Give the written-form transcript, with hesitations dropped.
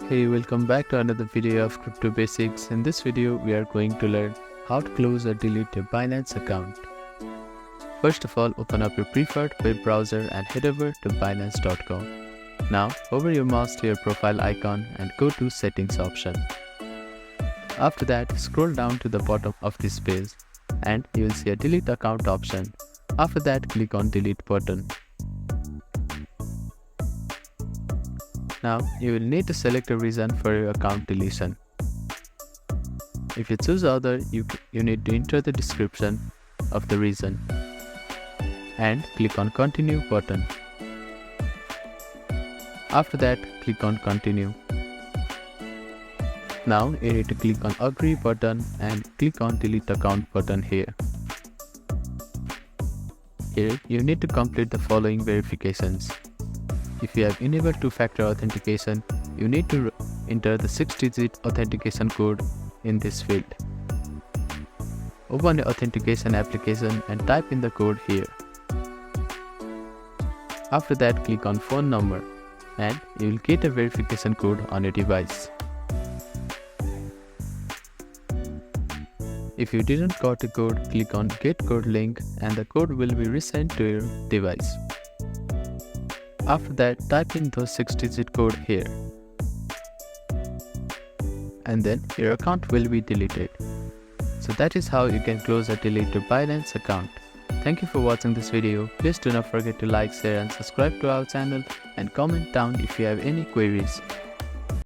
Hey, welcome back to another video of Crypto Basics. In this video, we are going to learn how to close or delete your Binance account. First of all, open up your preferred web browser and head over to Binance.com. Now, hover your mouse to your profile icon and go to Settings option. After that, scroll down to the bottom of this page and you will see a Delete Account option. After that, click on Delete button. Now, you will need to select a reason for your account deletion. If you choose other, you need to enter the description of the reason and click on Continue button. After that, click on Continue. Now, you need to click on Agree button and click on Delete Account button here. Here, you need to complete the following verifications. If you have enabled two-factor authentication, you need to enter the 6-digit authentication code in this field. Open the authentication application and type in the code here. After that, click on phone number and you will get a verification code on your device. If you didn't got a code, click on Get Code link and the code will be resent to your device. After that, type in the 6-digit code here. And then your account will be deleted. So that is how you can close or delete your Binance account. Thank you for watching this video. Please do not forget to like, share and subscribe to our channel and comment down if you have any queries.